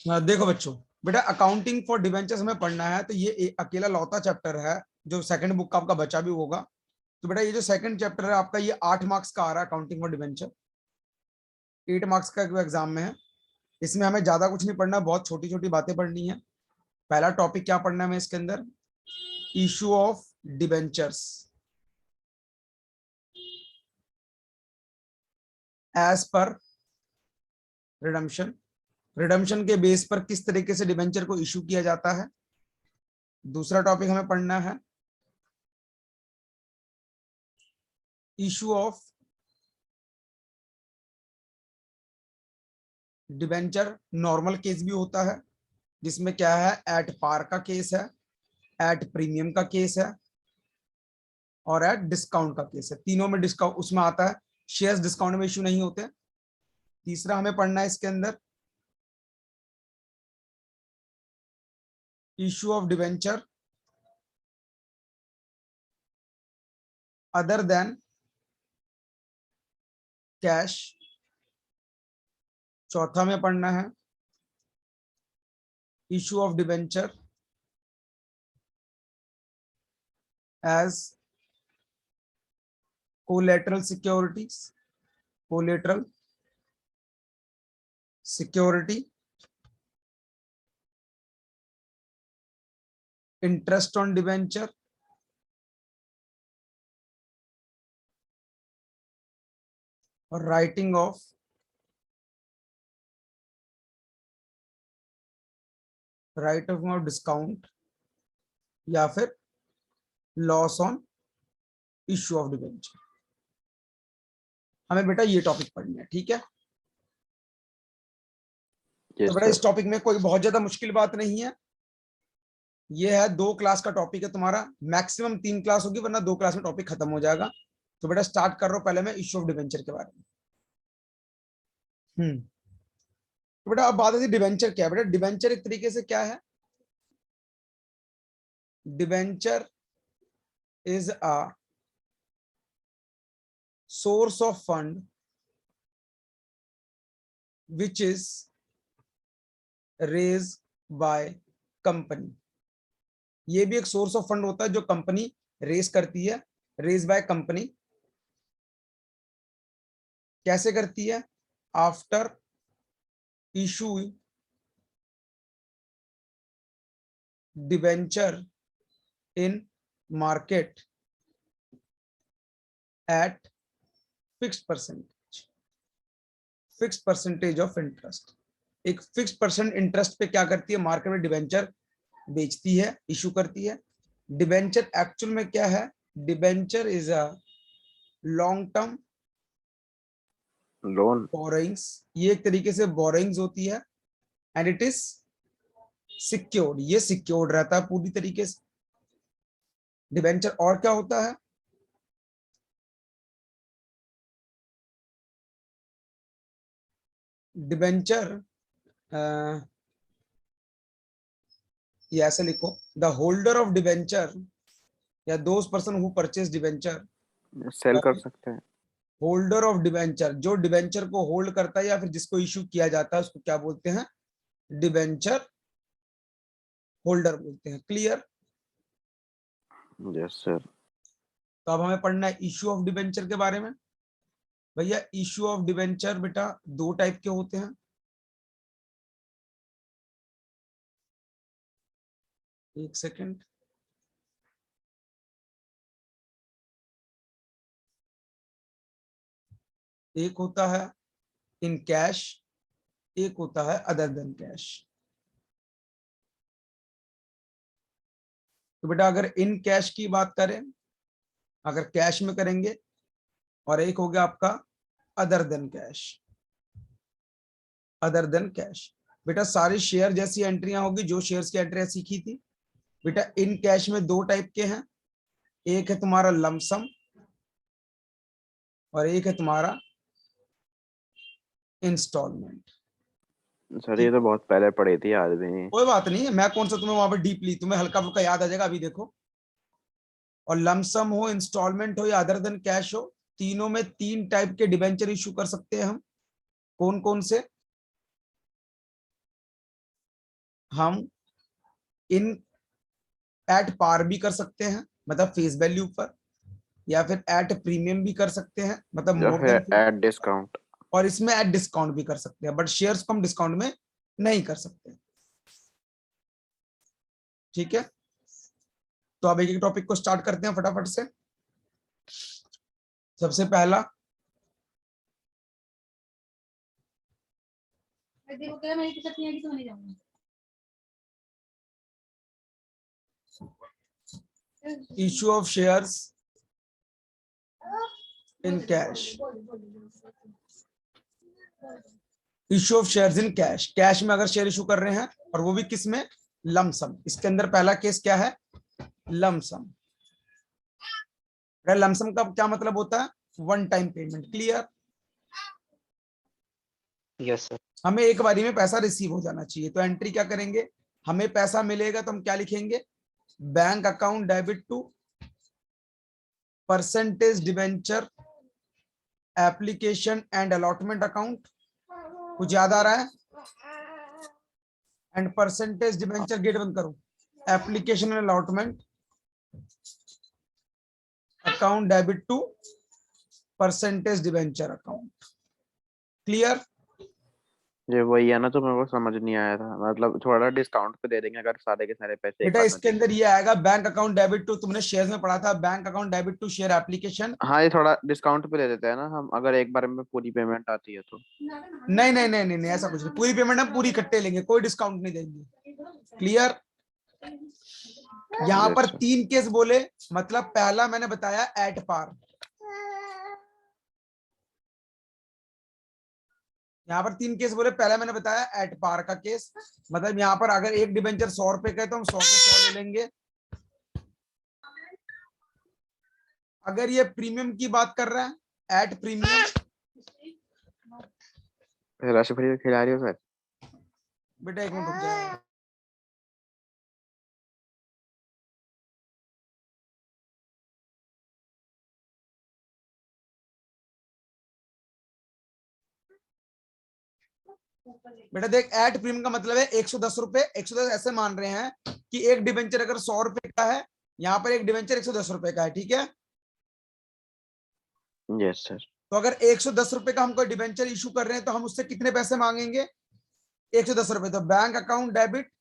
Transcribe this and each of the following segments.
देखो बच्चों, बेटा अकाउंटिंग फॉर डिवेंचर्स हमें पढ़ना है, तो ये अकेला लौता चैप्टर है जो सेकंड बुक का आपका बचा भी होगा। तो बेटा ये जो सेकंड चैप्टर है आपका, ये 8 मार्क्स का आ रहा है, अकाउंटिंग फॉर डिवेंचर 8 मार्क्स का एग्जाम में है। इसमें हमें ज्यादा कुछ नहीं पढ़ना, बहुत छोटी छोटी बातें पढ़नी है। पहला टॉपिक क्या पढ़ना है हमें इसके अंदर, issue of debentures as per redemption, redemption के बेस पर किस तरीके से डिवेंचर को इशू किया जाता है। दूसरा टॉपिक हमें पढ़ना है issue of debenture, normal case भी होता है जिसमें क्या है, एट पार का केस है, एट प्रीमियम का केस है और एट डिस्काउंट का केस है। तीनों में डिस्काउंट उसमें आता है, शेयर्स डिस्काउंट में इशू नहीं होते। तीसरा हमें पढ़ना है इसके अंदर issue of debenture other than cash. चौथा में पढ़ना है issue of debenture as collateral securities, collateral security, interest on debenture, और writing of write off discount या फिर loss on issue of debenture. हमें बेटा ये टॉपिक पढ़ना है, ठीक है। तो बेटा इस टॉपिक में कोई बहुत ज्यादा मुश्किल बात नहीं है। ये है 2 क्लास का टॉपिक है तुम्हारा, मैक्सिमम 3 क्लास होगी, वरना 2 क्लास में टॉपिक खत्म हो जाएगा। तो बेटा स्टार्ट कर रहा हूं पहले मैं इशू ऑफ डिवेंचर के बारे में। तो बेटा अब बात आती है डिवेंचर क्या है। बेटा डिवेंचर एक तरीके से क्या है, debenture is a source of fund which is raise by company. ये भी एक सोर्स ऑफ फंड होता है जो कंपनी रेज करती है, रेज बाय कंपनी। कैसे करती है, after issue debenture in market at fix percentage of interest. एक फिक्स परसेंट इंटरेस्ट पे क्या करती है, मार्केट में डिवेंचर बेचती है, इशू करती है। डिवेंचर एक्चुअल में क्या है, debenture is a long term loan borrowings. ये एक तरीके से बोरोइंग्स होती है एंड इट इज सिक्योर्ड, ये सिक्योर्ड रहता है पूरी तरीके से डिवेंचर। और क्या होता है, डिवेंचर ये ऐसे लिखो, द होल्डर ऑफ डिवेंचर या those person who purchase debenture, sell कर सकते हैं। होल्डर ऑफ डिवेंचर, जो डिवेंचर को होल्ड करता है या फिर जिसको इशू किया जाता है उसको क्या बोलते हैं, डिवेंचर होल्डर बोलते हैं। क्लियर? Yes sir. तो अब हमें पढ़ना है इशू ऑफ डिवेंचर के बारे में। भैया इशू ऑफ डिवेंचर बेटा 2 टाइप के होते हैं। एक सेकंड, एक होता है इन कैश, एक होता है अदर देन कैश। तो बेटा अगर इन कैश की बात करें, अगर कैश में करेंगे, और एक हो गया आपका other than cash, other than cash. बेटा सारी शेयर जैसी एंट्रियां होगी, जो शेयर्स की एंट्रियां सीखी थी। बेटा इन कैश में 2 टाइप के हैं, एक है तुम्हारा लमसम और एक है तुम्हारा इंस्टॉलमेंट। सर ये तो बहुत पहले पढ़ी थी, याद भी नहीं। कोई बात नहीं है, मैं कौन सा तुम्हें वहां पर डीपली, तुम्हें हल्का फुल्का याद आ जाएगा अभी देखो। और लमसम हो, इंस्टॉलमेंट हो या अदर देन कैश हो, तीनों में 3 टाइप के डिबेंचर इशू कर सकते हैं हम। कौन कौन से, हम इन एट पार भी कर सकते हैं, मतलब फेस वैल्यू पर, या फिर एट प्रीमियम भी कर सकते हैं, मतलब या मोर फिर देन, एट डिस्काउंट। और इसमें एट डिस्काउंट भी कर सकते हैं, बट शेयर्स को हम डिस्काउंट में नहीं कर सकते। ठीक है, तो अब एक एक टॉपिक को स्टार्ट करते हैं फटाफट से। सबसे पहला, issue of shares in cash. Issue of shares in cash, cash में अगर शेयर इशू कर रहे हैं, और वो भी किस में, लमसम। इसके अंदर पहला केस क्या है, लमसम। लमसम का क्या मतलब होता है, one time payment. Clear, yes sir. हमें एक बारी में पैसा रिसीव हो जाना चाहिए, तो एंट्री क्या करेंगे, हमें पैसा मिलेगा तो हम क्या लिखेंगे, bank account debit to percentage debenture application and allotment account. कुछ याद आ रहा है, एंड परसेंटेज डिबेंचर, गेट बंद करो, application and allotment account debit to percentage debenture account. Clear, ये वही है ना, तो मेरे को समझ नहीं आया था, मतलब थोड़ा डिस्काउंट पे दे देंगे अगर सारे के सारे पैसे एक बेटा बार में इसके दे अंदर देंगे। ये आएगा बैंक अकाउंट डेबिट टू, तुमने शेयर्स में पढ़ा था, bank account debit to share application. हाँ, ये थोड़ा डिस्काउंट पे दे देते हैं ना हम, अगर एक बार में पूरी पेमेंट आती है तो। नहीं नहीं नहीं नहीं नहीं, ऐसा कुछ नहीं, पूरी पेमेंट हम पूरी इकट्ठे लेंगे, कोई डिस्काउंट नहीं देंगे। क्लियर, यहां पर यस सर। 3 केस बोले, मतलब पहला मैंने बताया एट पार, यहाँ पर 3 केस बोले, पहला मैंने बताया एट पार का केस, मतलब यहाँ पर अगर एक डिबेंचर 100 रुपए का है तो हम 100 के 100 ले लेंगे। अगर ये प्रीमियम की बात कर रहा है, एट प्रीमियम, राशि भैया खिला रही हो सर? बेटा एक मिनट रुक जाएगा। बेटा देख, एट प्रीमियम का मतलब है 110 रुपए, 110 ऐसे मान रहे हैं कि एक डिबेंचर अगर 100 रुपए का है, यहाँ पर एक डिबेंचर 110 रुपए का है। ठीक है, यस सर। तो अगर 110 रुपए का हम कोई डिबेंचर इशू कर रहे हैं तो हम उससे कितने पैसे मांगेंगे, 110 रुपए। तो bank account debit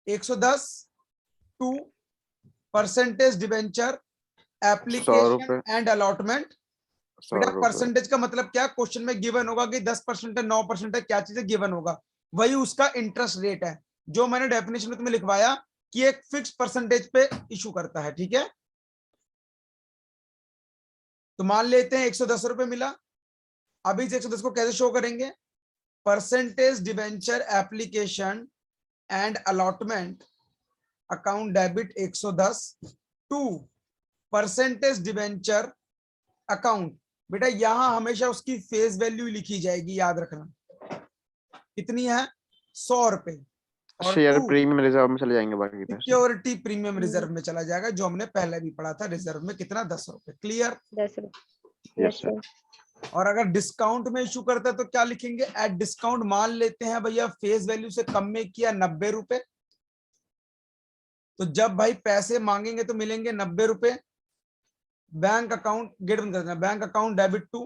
110 to percentage debenture 100 रुपए। Application and allotment. 100 बेटा रुपए। परसेंटेज का मतलब क्या, क्वेश्चन में गिवन होगा कि 10% है, 9% है, क्या चीज है, गिवन होगा, वही उसका इंटरेस्ट रेट है, जो मैंने डेफिनेशन में तुम्हें लिखवाया कि एक फिक्स परसेंटेज पे इशू करता है। ठीक है, तो मान लेते हैं 110 रुपए मिला। अभी इस 110 को कैसे शो करेंगे, percentage debenture application and allotment account debit 110 to percentage debenture account. बेटा यहां हमेशा उसकी फेस वैल्यू लिखी जाएगी, याद रखना, कितनी है, 100 रुपए, और शेयर टू प्रीमियम रिजर्व में चले जाएंगे बाकी के पैसे। सिक्योरिटी प्रीमियम रिजर्व में चला जाएगा, जो हमने पहले भी पढ़ा था, रिजर्व में कितना, 10 रुपए। क्लियर, 10 रुपये। Yes yes sir. सर। और अगर डिस्काउंट में इशू करता है तो क्या लिखेंगे, एट डिस्काउंट, मान लेते हैं भैया फेस वैल्यू से कम में किया 90 रुपए, तो जब भाई पैसे मांगेंगे तो मिलेंगे 90 रुपए। बैंक अकाउंट, गेट बंद कर देना, bank account debit to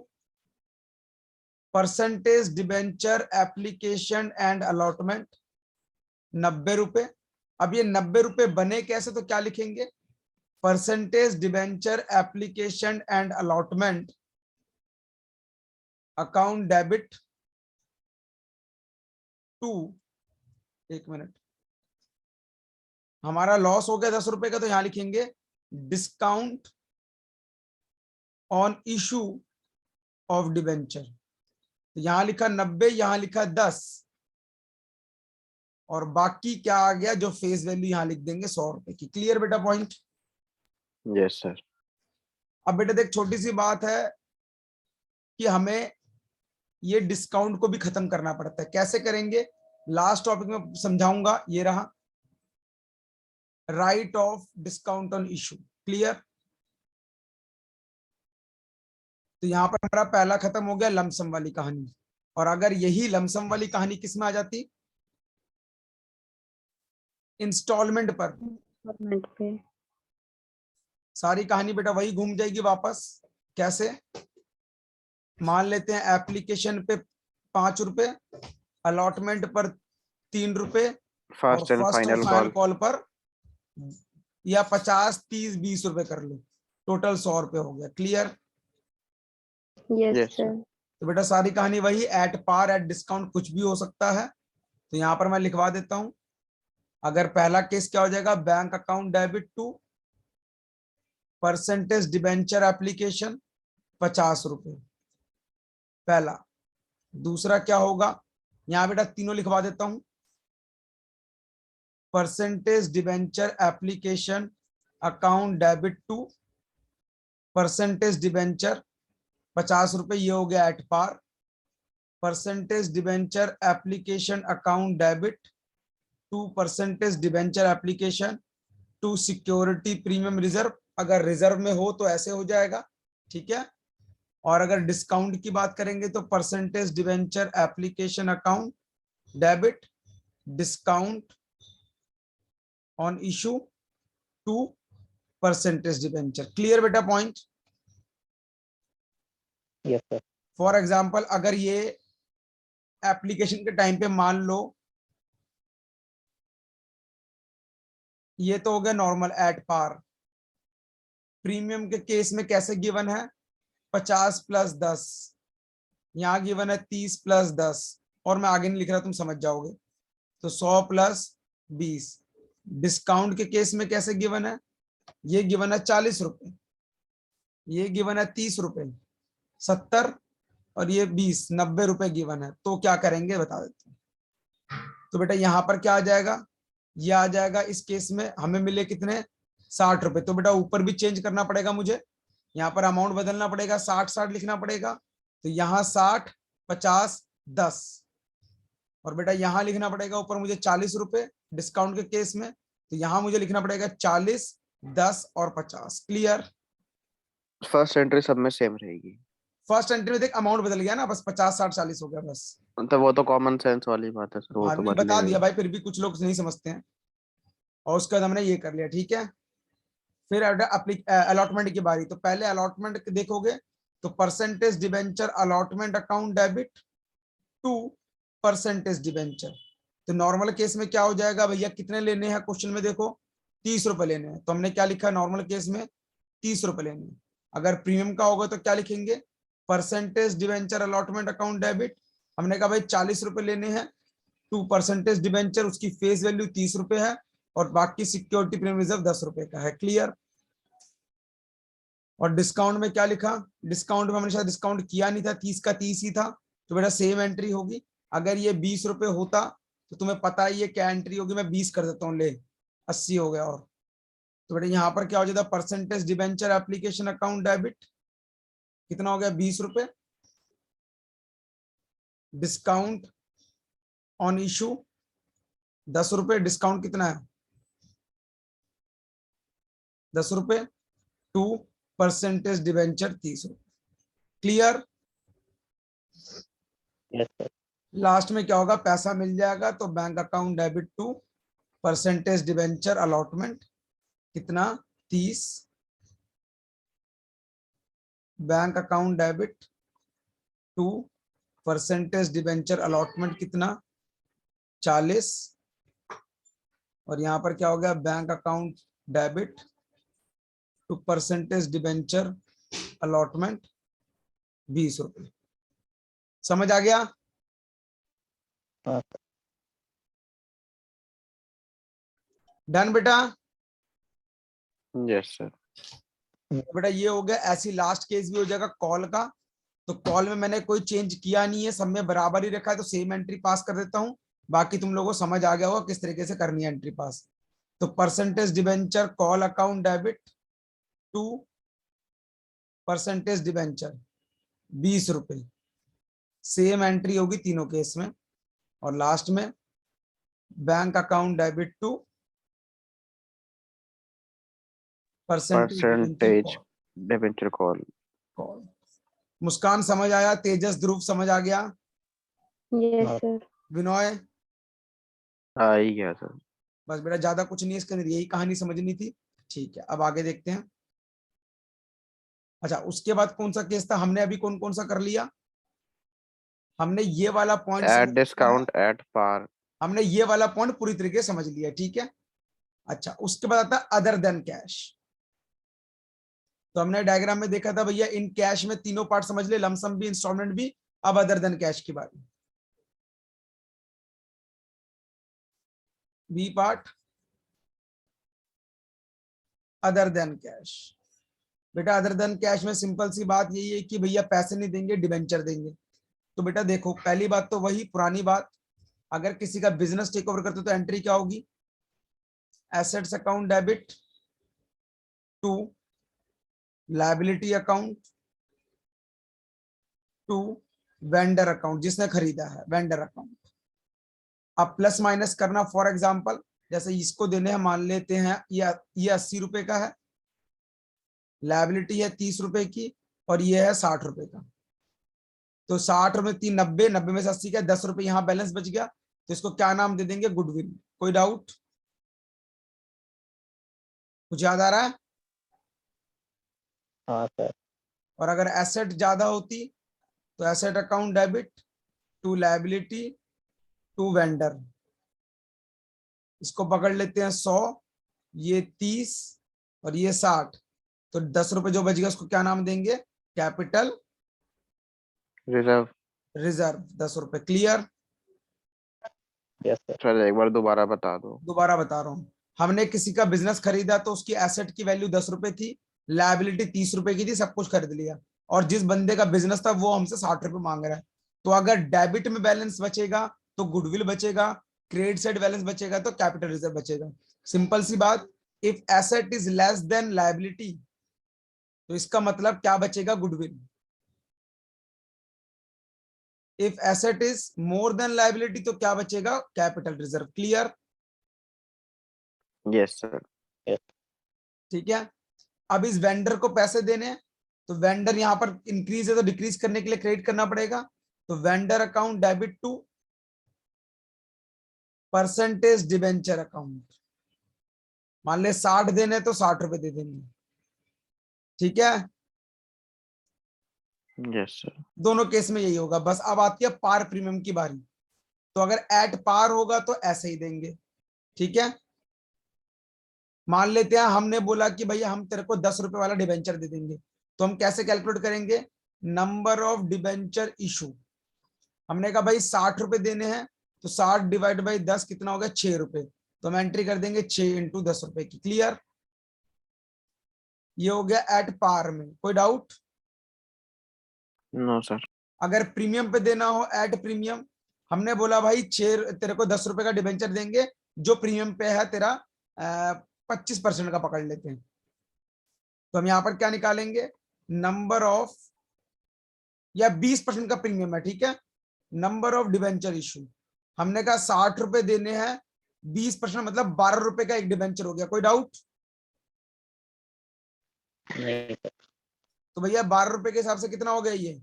percentage debenture application and allotment 90 रुपए। अब ये 90 रुपए बने कैसे, तो क्या लिखेंगे, percentage debenture application and allotment account debit to, एक मिनट, हमारा लॉस हो गया 10 रुपए का, तो यहां लिखेंगे discount on issue of debenture. तो यहां लिखा 90, यहां लिखा 10, और बाकी क्या आ गया, जो फेस वैल्यू यहां लिख देंगे 100 रुपए की। क्लियर बेटा पॉइंट। Yes sir. अब बेटा देख, छोटी सी बात है कि हमें ये डिस्काउंट को भी खत्म करना पड़ता है, कैसे करेंगे, लास्ट टॉपिक में समझाऊंगा। ये रहा right off discount on issue. Clear, तो यहां पर हमारा पहला खत्म हो गया, लमसम वाली कहानी। और अगर यही लमसम वाली कहानी किस में आ जाती, इंस्टॉलमेंट पर। इंस्टॉलमेंट पे। सारी कहानी बेटा वही घूम जाएगी वापस। कैसे? मान लेते हैं एप्लीकेशन पे 5 रुपए, अलॉटमेंट पर 3 रुपए, और फर्स्ट एंड फर्स्ट और फाइनल फाइनल कॉल। कॉल पर या 50, 30, 20 रुपए कर लो, टोटल 100 रुपए हो गया। Clear? Yes yes sir. Sir. तो बेटा सारी कहानी वही, एट पार एट डिस्काउंट कुछ भी हो सकता है। तो यहाँ पर मैं लिखवा देता हूं। अगर पहला केस क्या हो जाएगा, bank account debit to percentage debenture application 50 रुपए, पहला। दूसरा क्या होगा, यहां बेटा तीनों लिखवा देता हूं। Percentage debenture application account debit to percentage debenture 50 रुपए, ये हो गया at par. Percentage debenture application account debit to percentage debenture application to security premium reserve. अगर रिजर्व में हो तो ऐसे हो जाएगा, ठीक है। और अगर डिस्काउंट की बात करेंगे तो percentage debenture application account debit discount on issue to percentage debenture. Clear बेटा point? Yes sir. For example अगर ये एप्लीकेशन के टाइम पे मान लो, ये तो हो गया नॉर्मल एट पार। प्रीमियम के केस में कैसे गिवन है, 50 प्लस 10, यहां गिवन है 30 प्लस 10, और मैं आगे नहीं लिख रहा, तुम समझ जाओगे। तो 100 प्लस 20। डिस्काउंट के केस में कैसे गिवन है, ये गिवन है 40 रुपए, ये गिवन है 30 रुपए, 70, और ये 20, 90 रुपए गिवन है। तो क्या करेंगे बता देते हैं। तो बेटा यहां पर क्या आ जाएगा, ये आ जाएगा। इस केस में हमें मिले कितने, 60 रुपए। तो बेटा ऊपर भी चेंज करना पड़ेगा मुझे, यहाँ पर अमाउंट बदलना पड़ेगा, 60-60 लिखना पड़ेगा। तो यहाँ 60, 50, 10, और बेटा यहाँ लिखना पड़ेगा ऊपर मुझे 40 रुपए डिस्काउंट के केस में। तो यहाँ मुझे लिखना पड़ेगा 40, 10 और 50। क्लियर? फर्स्ट एंट्री सब में सेम रहेगी। फर्स्ट एंट्री में देख अमाउंट बदल गया ना, बस 50, 60, 40 हो गया बस। तो वो तो कॉमन सेंस वाली बात है सर, वो तो आदमी बता बदलेगा दिया ही। भाई, फिर भी कुछ लोग नहीं समझते हैं। और उसके बाद हमने ये कर लिया, ठीक है। फिर अलॉटमेंट की बारी। तो पहले अलॉटमेंट देखोगे तो percentage debenture allotment account debit to percentage debenture. तो नॉर्मल केस में क्या हो जाएगा भैया, कितने लेने हैं क्वेश्चन में देखो, 30 रुपए लेने हैं। तो हमने क्या लिखा नॉर्मल केस में, 30 रुपए लेने हैं। अगर प्रीमियम का होगा तो क्या लिखेंगे, percentage debenture allotment account debit, हमने कहा भाई 40 रुपए लेने हैं, टू परसेंटेज डिबेंचर, उसकी फेस वैल्यू 30 रुपए है, और बाकी सिक्योरिटी प्रीमियम रिजर्व 10 रुपए का है। क्लियर? और डिस्काउंट में क्या लिखा, डिस्काउंट में हमने शायद डिस्काउंट किया नहीं था, 30 का 30 ही था। तो बेटा सेम एंट्री होगी। अगर ये 20 रुपए होता तो तुम्हें पता ही है क्या एंट्री होगी, मैं 20 कर देता हूँ, ले 80 हो गया। और तो बेटा यहाँ पर क्या हो जाता, percentage debenture application account debit कितना हो गया, 20 रुपए, डिस्काउंट ऑन इशू 10 रुपए, डिस्काउंट कितना है 10 रुपए, टू परसेंटेज डिबेंचर 30 रुपए। क्लियर? Yes sir. लास्ट में क्या होगा, पैसा मिल जाएगा। तो bank account debit to percentage debenture allotment कितना, 30, bank account debit to percentage debenture allotment कितना, 40, और यहां पर क्या हो गया, bank account debit to percentage debenture allotment 20 रुपए। समझ आ गया? हाँ डन बेटा? Yes sir. बेटा ये हो गया। ऐसी लास्ट केस भी हो जाएगा कॉल का। तो कॉल में मैंने कोई चेंज किया नहीं है, सब में बराबर ही रखा है, तो सेम एंट्री पास कर देता हूं। बाकी तुम लोगों को समझ आ गया होगा किस तरीके से करनी है एंट्री पास। तो percentage debenture call account debit to percentage debenture 20 रुपए, सेम एंट्री होगी तीनों केस में। और लास्ट में bank account debit to percentage debenture call. Muskan समझ आया, तेजस ध्रुव समझ आ गया, यस सर। विनोय आ ही गया सर। बस बेटा ज्यादा कुछ नहीं, इसके अंदर यही कहानी समझनी थी। ठीक है, अब आगे देखते हैं। अच्छा, उसके बाद कौन सा केस था, हमने अभी कौन कौन सा कर लिया, हमने ये वाला पॉइंट एट समझ लिया है, डिस्काउंट एट पार। हमने ये वाला पॉइंट पूरी तरीके से समझ लिया, ठीक है। अच्छा, उसके बाद आता है अदर देन कैश। तो हमने डायग्राम में देखा था भैया, इन कैश में तीनों पार्ट समझ ले, लमसम भी, इंस्टॉलमेंट भी। अब अदर देन कैश की बारी, B part, other than cash. बेटा अदर देन कैश में सिंपल सी बात यही है कि भैया पैसे नहीं देंगे, डिबेंचर देंगे। तो बेटा देखो, पहली बात तो वही पुरानी बात, अगर किसी का बिजनेस टेक ओवर करते तो एंट्री क्या होगी, assets account debit to liability account to vendor account, जिसने खरीदा है वेंडर अकाउंट। अब प्लस माइनस करना, फॉर एग्जांपल जैसे इसको देने हैं, मान लेते हैं ये 80 रुपए का है, लायबिलिटी है 30 रुपए की, और ये है 60 रुपए का। तो 60 में 3 90, 90 में से 80 का 10 रुपए यहाँ बैलेंस बच गया, तो इसको क्या नाम दे देंगे, गुडविल। कोई डाउट, कुछ याद आ रहा है। हाँ सर। और अगर एसेट ज्यादा होती तो asset account debit to liability to vendor. इसको पकड़ लेते हैं 100, ये 30 और ये 60, तो 10 रुपए जो बच गया उसको क्या नाम देंगे, कैपिटल रिजर्व। रिजर्व, 10 रुपए। Clear, yes sir. सर एक बार दोबारा बता दो। दोबारा बता रहा हूं, हमने किसी का बिजनेस खरीदा तो उसकी एसेट की वैल्यू 10 रुपए थी, लायबिलिटी 30 रुपए की थी, सब कुछ खरीद लिया, और जिस बंदे का बिजनेस था वो हमसे 60 रुपए मांग रहा है। तो अगर डेबिट में बैलेंस बचेगा तो गुडविल बचेगा, क्रेडिट साइड बैलेंस बचेगा तो कैपिटल रिजर्व बचेगा। सिंपल सी बात, if asset is less than liability तो इसका मतलब क्या बचेगा, goodwill. If asset is more than liability तो क्या बचेगा, capital reserve. Clear, yes sir. ठीक है। अब इस वेंडर को पैसे देने हैं, तो वेंडर यहां पर इंक्रीज है तो डिक्रीज करने के लिए क्रेडिट करना पड़ेगा, तो vendor account debit to percentage debenture account. मान ले 60 देने तो 60 रुपए दे देंगे, ठीक है। Yes sir. दोनों केस में यही होगा। बस अब आती है पार प्रीमियम की बारी, तो अगर एट पार होगा तो ऐसे ही देंगे, ठीक है। मान लेते हैं हमने बोला कि भैया हम तेरे को 10 रुपए वाला डिबेंचर दे देंगे, तो हम कैसे कैलकुलेट करेंगे, नंबर ऑफ डिबेंचर इशू। हमने कहा भाई 60 रुपए देने हैं, तो 60 डिवाइड बाई 10 कितना हो गया, 6 रुपए। तो हम एंट्री कर देंगे 6 इंटू 10 रुपए की। क्लियर, ये हो गया एट पार में। कोई डाउट, नो सर। अगर प्रीमियम पे देना हो एट प्रीमियम, हमने बोला भाई 6 तेरे को 10 रुपए का डिबेंचर देंगे, जो प्रीमियम पे है तेरा 25% का पकड़ लेते हैं, तो हम यहां पर क्या निकालेंगे, नंबर ऑफ, या 20% का प्रीमियम है, ठीक है, नंबर ऑफ डिबेंचर इशू। हमने कहा 60 रुपए देने हैं, 20% मतलब 12 रुपए का एक डिबेंचर हो गया। कोई डाउट, नहीं सर। तो भैया 12 रुपए के हिसाब से कितना हो गया, ये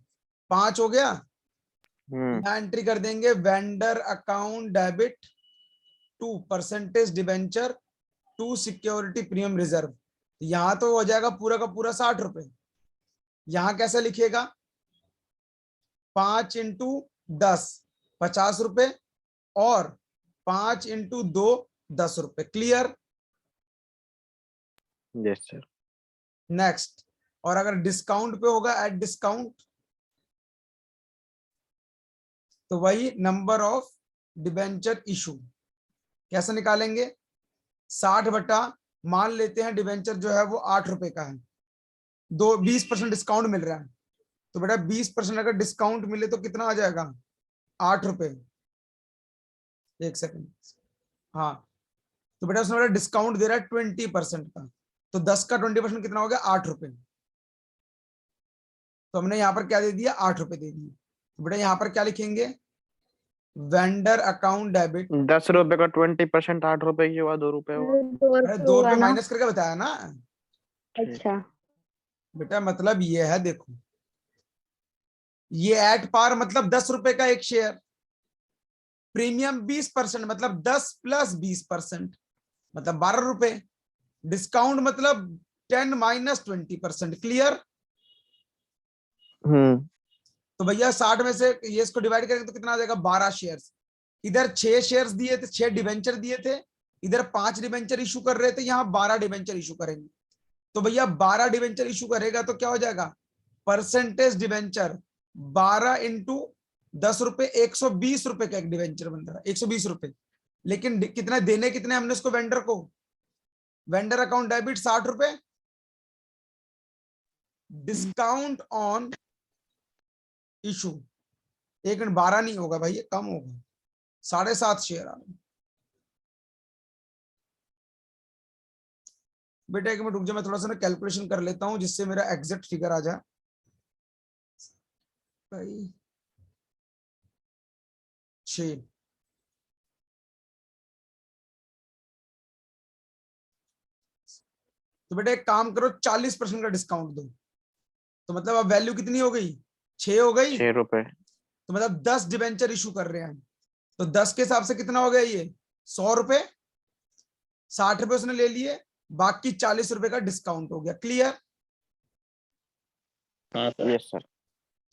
5 हो गया। हम्म। यहाँ एंट्री कर देंगे vendor account debit to percentage debenture to security premium reserve. यहां तो हो जाएगा पूरा का पूरा 60 रुपए। यहां कैसे लिखेगा, 5 इंटू 10 50 रुपए, और 5 इंटू 2 10 रुपए। Clear, yes sir. नेक्स्ट। और अगर डिस्काउंट पे होगा एट डिस्काउंट, तो वही नंबर ऑफ डिबेंचर इशू। कैसे निकालेंगे, 60 बटा, मान लेते हैं डिबेंचर जो है वो 8 रुपए का है, 20% डिस्काउंट मिल रहा है, तो बेटा 20% अगर डिस्काउंट मिले तो कितना आ जाएगा, 8 रुपए। एक सेकंड, हाँ, तो बेटा उसने डिस्काउंट दे रहा है 20% का, तो 10 का 20% कितना हो गया, 8 रुपए। तो हमने यहाँ पर क्या दे दिया, 8 रुपए दे दिए। तो बेटा यहाँ पर क्या लिखेंगे, वेंडर अकाउंट डेबिट। 10 रुपए का 20% 8 रुपए की हुआ, 2 रुपए हुआ। अरे 2 रुपए माइनस करके बताया ना। अच्छा, बेटा मतलब ये है, देखो ये एट पार मतलब 10 रुपए का एक शेयर, प्रीमियम 20% मतलब 10 प्लस 20%, मतलब 12 रुपए। डिस्काउंट मतलब 10 माइनस 20%। क्लियर? तो भैया 60 में से ये इसको डिवाइड करेंगे तो कितना आ जाएगा? 12 शेयर्स। इधर 6 शेयर्स दिए थे, 6 डिवेंचर दिए थे, इधर 5 डिवेंचर इशू कर रहे थे, यहाँ 12 डिवेंचर इशू करेंगे। तो भैया 12 डिवेंचर इशू करेगा तो क्या हो जाएगा? परसेंटेज डिवेंचर 12 इंटू 10 रुपए, 120 रुपए का एक डिवेंचर बन रहा है, 120 रुपए। लेकिन कितने देने, कितने हमने उसको वेंडर को? वेंडर अकाउंट डेबिट 60 रुपए, डिस्काउंट ऑन इशू 1 मिनट, 12 नहीं होगा भाई, ये कम होगा, 7.5 शेयर आ रहे। बेटा 1 मिनट रुक जाओ, मैं थोड़ा सा ना कैलकुलेशन कर लेता हूं जिससे मेरा एग्जैक्ट फिगर आ जाए भाई। 6 तो बेटा एक काम करो, 40% का डिस्काउंट दो। तो मतलब अब वैल्यू कितनी हो गई? 6 हो गई। 6 रुपए। तो मतलब 10 डिवेंचर इशू कर रहे हैं। तो 10 के हिसाब से कितना हो गया? ये 100 रुपए, 60 रुपए उसने ले लिए, बाकी 40 रुपए का डिस्काउंट हो गया। क्लियर? हाँ सर। Yes sir.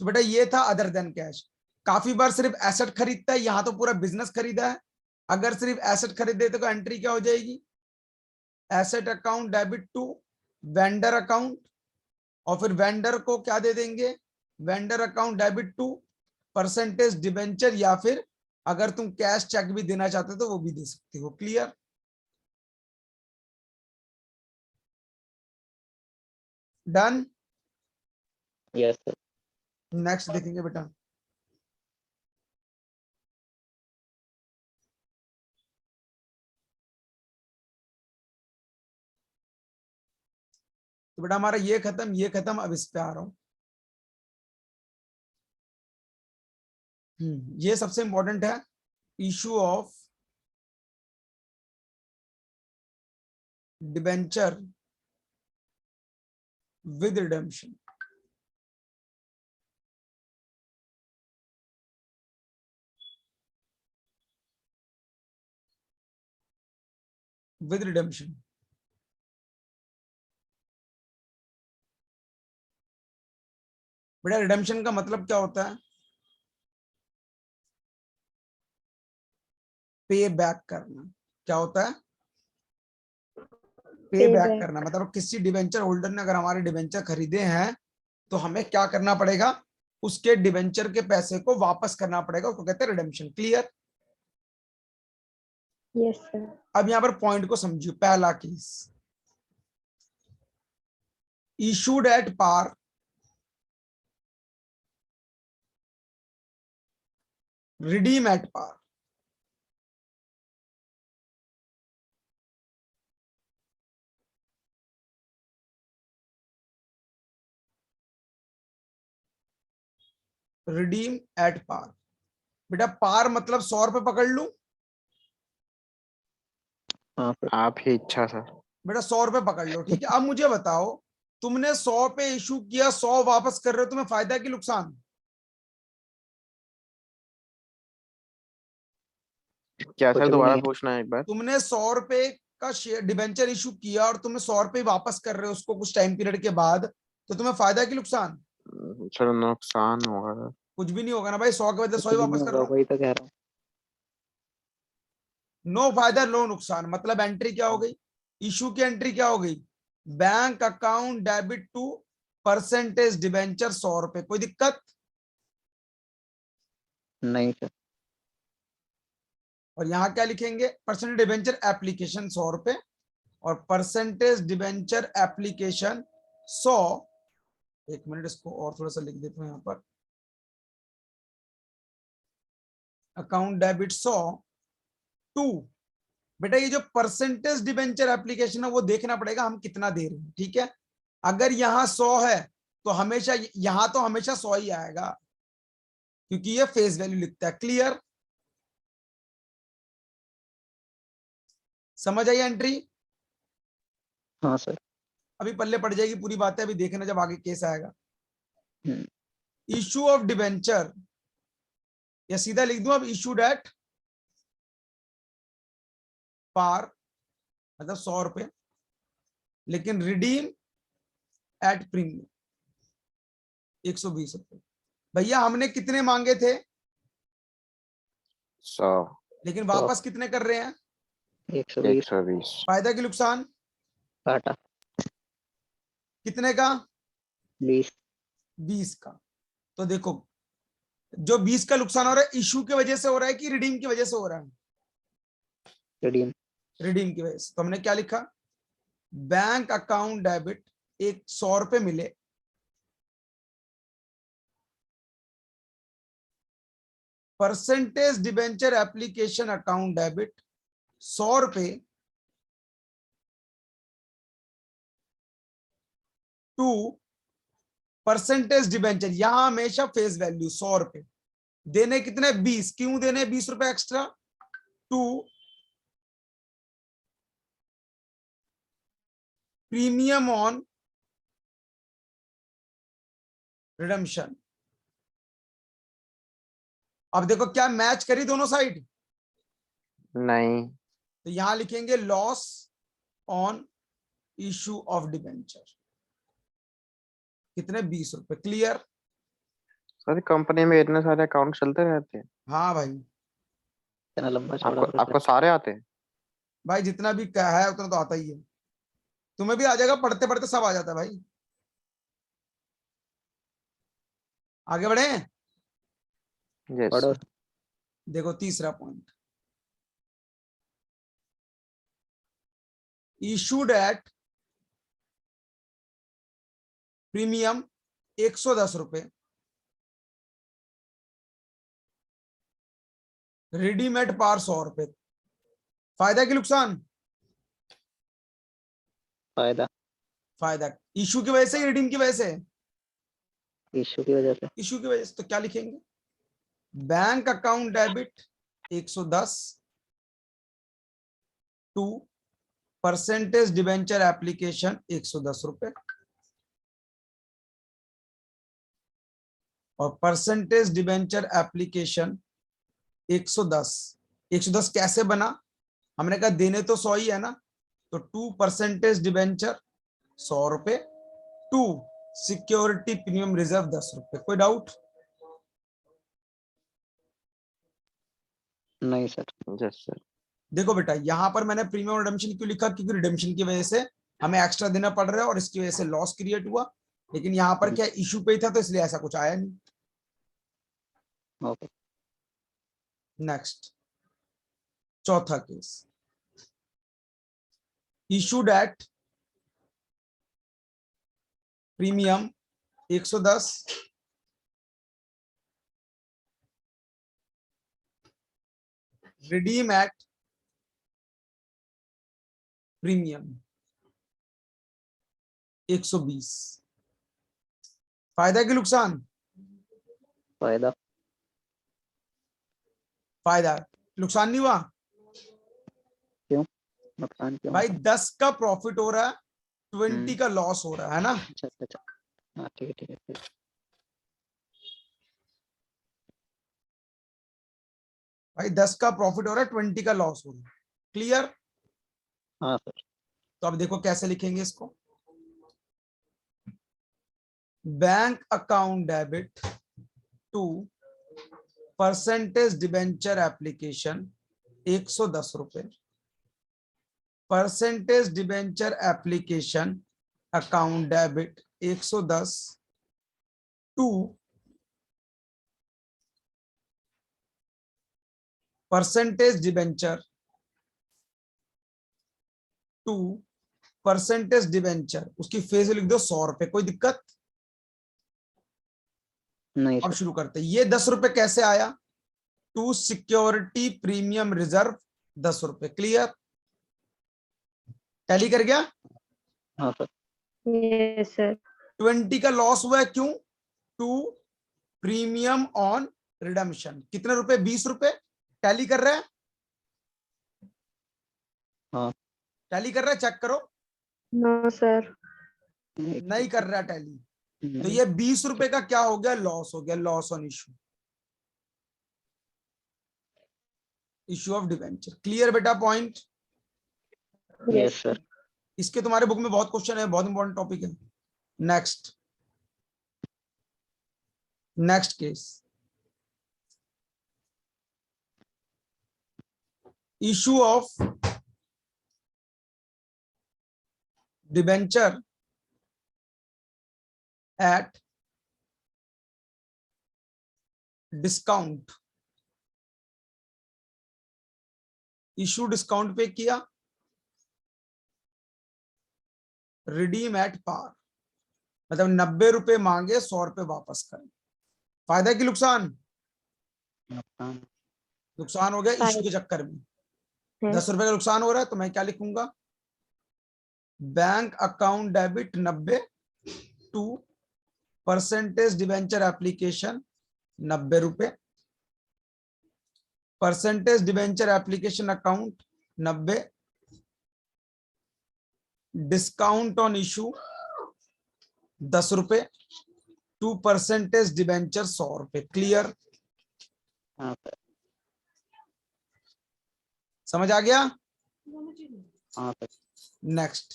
तो बेटा ये था अदर देन कैश। काफी बार सिर्फ एसेट खरीदता है, यहां तो पूरा बिजनेस खरीदा है। अगर सिर्फ एसेट खरीदे तो एंट्री क्या हो जाएगी? Asset account debit to vendor account, और फिर वेंडर को क्या दे देंगे? Vendor account debit to percentage debenture, या फिर अगर तुम कैश चेक भी देना चाहते हो तो वो भी दे सकते हो। Clear? Done? Yes sir. Next देखेंगे बेटा। तो बेटा हमारा ये खत्म, ये खत्म, अब इस पे आ रहा हूं। ये सबसे इंपॉर्टेंट है, issue of debenture with redemption. With redemption बेटा रिडेम्पशन का मतलब क्या होता है? पे बैक करना। क्या होता है? पे बैक Payback. करना। मतलब किसी डिवेंचर होल्डर ने अगर हमारे डिवेंचर खरीदे हैं तो हमें क्या करना पड़ेगा? उसके डिवेंचर के पैसे को वापस करना पड़ेगा, उसको कहते हैं रिडेम्पशन। क्लियर? Yes, sir. अब यहां पर पॉइंट को समझिए। पहला case, issued at par, redeem at par. Redeem at par. बेटा पार मतलब 100 रुपए पकड़ लूं? हाँ सर। आप ही इच्छा सर। बेटा 100 रुपए पकड़ लो, ठीक है। अब मुझे बताओ, तुमने 100 पे इशू किया, 100 वापस कर रहे हो, तुम्हें फायदा कि नुकसान? क्या कुछ सर, भी दोबारा नहीं है। पूछना है एक बार। तुमने 100 रुपए का शेयर डिबेंचर इशू किया और तुम्हें 100 रुपए वापस कर रहे हो उसको कुछ टाइम पीरियड के बाद, तो तुम्हें फायदा कि नुकसान? सर नुकसान होगा सर। कुछ भी नहीं होगा ना भाई, 100 के बदले 100 कुछ ही भी नहीं वापस कर होगा, रहा हूं। वही तो कह रहा हूँ। नो फायदा नो नुकसान, मतलब एंट्री क्या हो गई? इशू की एंट्री क्या हो गई? Bank account debit to percentage debenture 100 रुपए। कोई दिक्कत? नहीं सर। और यहां क्या लिखेंगे? परसेंटेज डिबेंचर एप्लीकेशन 100 रुपए, और परसेंटेज डिबेंचर एप्लीकेशन 100। 1 मिनट, इसको और थोड़ा सा लिख देता हूं यहां पर। अकाउंट डेबिट 100 टू, बेटा ये जो परसेंटेज डिबेंचर एप्लीकेशन है वो देखना पड़ेगा हम कितना दे रहे हैं, ठीक है। अगर यहाँ 100 है तो हमेशा यहां तो हमेशा 100 ही आएगा, क्योंकि ये फेस वैल्यू लिखता है। क्लियर? समझ आई एंट्री? हाँ सर। अभी पल्ले पड़ जाएगी पूरी बातें, अभी देखना जब आगे केस आएगा। हम्म, इशू ऑफ डिबेंचर, या सीधा लिख दूं अब, इशूड एट पार मतलब 100 रुपए, लेकिन रिडीम एट प्रीमियम 120 रुपए। भैया हमने कितने मांगे थे, 100, लेकिन 100, वापस कितने कर रहे हैं? 120 120, फायदा की नुकसान घाटा कितने का? 20 20 का। तो देखो जो 20 का नुकसान हो रहा है इशू की वजह से हो रहा है कि रिडीम की वजह से हो रहा है? रिडीम रिडीम की वजह से। तो हमने क्या लिखा, बैंक अकाउंट डेबिट, एक 100 रुपए मिले, percentage debenture application account debit 100 रुपए टू परसेंटेज डिबेंचर, यहां हमेशा फेस वैल्यू 100 रुपए देने, कितने 20, क्यों देने 20 रुपए extra? To premium on redemption. अब देखो क्या मैच करी दोनों साइड, नहीं, तो यहां लिखेंगे loss on issue of debenture, कितने 20 रुपए। क्लियर? सर कंपनी में इतने सारे अकाउंट चलते रहते हैं, हाँ भाई, इतना लंबा चौड़ा आपको प्रोसेस। आपको सारे आते हैं? भाई जितना भी क्या है उतना तो आता ही है, तुम्हें भी आ जाएगा, पढ़ते पढ़ते सब आ जाता है भाई। आगे बढ़े, यस पढ़ो। सर। देखो तीसरा पॉइंट, इशूड एट प्रीमियम 110 रुपए, रेडीमेड पार 100 रुपए। फायदा की नुकसान? फायदा फायदा। इशू की वजह से, रिडीम की वजह से? इश्यू की वजह से। इशू की वजह से। तो क्या लिखेंगे, bank account debit 110 to percentage debenture application 110 रुपए, और परसेंटेज डिबेंचर एप्लीकेशन 110। 110 कैसे बना, हमने कहा देने तो 100 ही है ना, तो टू परसेंटेज डिबेंचर 100 रुपए टू सिक्योरिटी प्रीमियम रिजर्व 10 रुपए। कोई डाउट? नहीं सर। Yes sir. देखो बेटा यहां पर मैंने प्रीमियम रिडेम्पशन क्यों लिखा, क्योंकि रिडेम्पशन की वजह से हमें एक्स्ट्रा देना पड़ रहा है और इसकी वजह से लॉस क्रिएट हुआ, लेकिन यहां पर क्या इशू पे ही था तो इसलिए ऐसा कुछ आया नहीं। ओके। नेक्स्ट, चौथा case, issued at premium 110 redeem at premium 120। फायदा की नुकसान? फायदा फायदा। नुकसान नहीं हुआ क्यों? नुकसान क्यों भाई, होगा? 10 का प्रॉफिट हो रहा है, 20 का लॉस हो रहा है ना। अच्छा अच्छा अच्छा। हाँ ठीक है ठीक है ठीक है। भाई 10 का प्रॉफिट हो रहा है, 20 का लॉस हो रहा है। क्लियर? हाँ सर। तो अब देखो कैसे लिखेंगे इसको, bank account debit to percentage debenture application 110 रुपए, percentage debenture application account debit 110 to percentage debenture to percentage debenture, उसकी फेज लिख दो 100 रुपए। कोई दिक्कत? नहीं अब सर। शुरू करते हैं। ये 10 रुपए कैसे आया, टू सिक्योरिटी प्रीमियम रिजर्व 10 रुपए। क्लियर? टैली कर गया? हाँ सर। Yes, sir. 20 का लॉस हुआ है, क्यों? टू प्रीमियम ऑन रिडम्पशन, कितने रुपए? 20 रुपए। टैली कर रहा है? हाँ। टैली कर रहा है? चेक करो। No, sir. नहीं कर रहा टैली, तो नहीं। ये 20 रुपए का क्या हो गया, लॉस हो गया, loss on issue, issue of debenture. Clear बेटा पॉइंट? Yes sir. इसके तुम्हारे बुक में बहुत क्वेश्चन है, बहुत इंपॉर्टेंट टॉपिक है। Next case, issue of debenture at discount. Issue discount पे किया, रिडीम एट पार, मतलब 90 रुपए मांगे, 100 रुपए वापस करें। फायदा की नुकसान? नुकसान। नुकसान हो गया इशू के चक्कर में। 10 रुपए का नुकसान हो रहा है, तो मैं क्या लिखूंगा? Bank account debit 90 to percentage debenture application 90 रुपए, percentage debenture application account 90, discount on issue 10 रुपए, टू परसेंटेज डिवेंचर 100 रुपए। क्लियर? हाँ सर। समझ आ गया? हाँ sir. Next,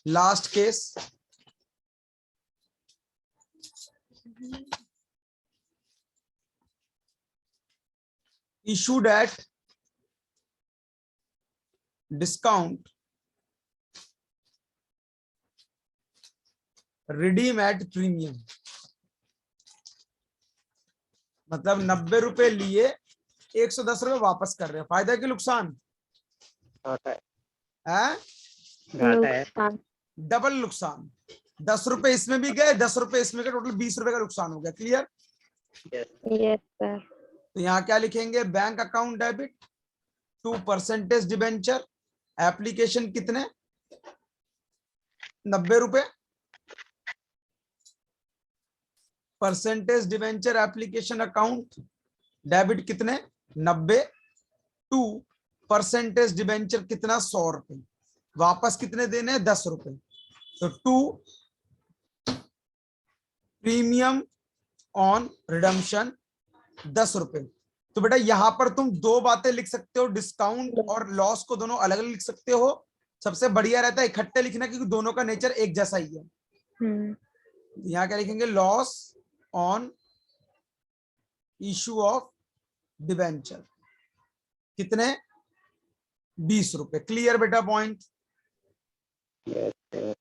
last case, issued at discount, redeem at premium। मतलब 90 रुपए लिए, 110 रुपए वापस कर रहे हैं। फायदा की नुकसान? घाटा है। है घाटा है। नुकसान। डबल नुकसान। 10 रुपए इसमें भी गए, 10 रुपए इसमें गए, टोटल 20 रुपए का नुकसान हो गया। क्लियर? यस। Yes sir. तो यहाँ क्या लिखेंगे? Bank account debit to percentage debenture application कितने? 90 रुपए, percentage debenture application account debit कितने? 90 टू परसेंटेज डिबेंचर कितना? 100 रुपए। वापस कितने देने हैं? 10 रुपए। तो टू प्रीमियम ऑन रिडम्पशन 10 रुपए। तो बेटा यहां पर तुम दो बातें लिख सकते हो, डिस्काउंट और लॉस को दोनों अलग अलग लिख सकते हो। सबसे बढ़िया रहता है इकट्ठे लिखना, क्योंकि दोनों का नेचर एक जैसा ही है। यहाँ क्या लिखेंगे? Loss on issue of debenture कितने? 20 रुपए। क्लियर बेटा पॉइंट? Yes sir.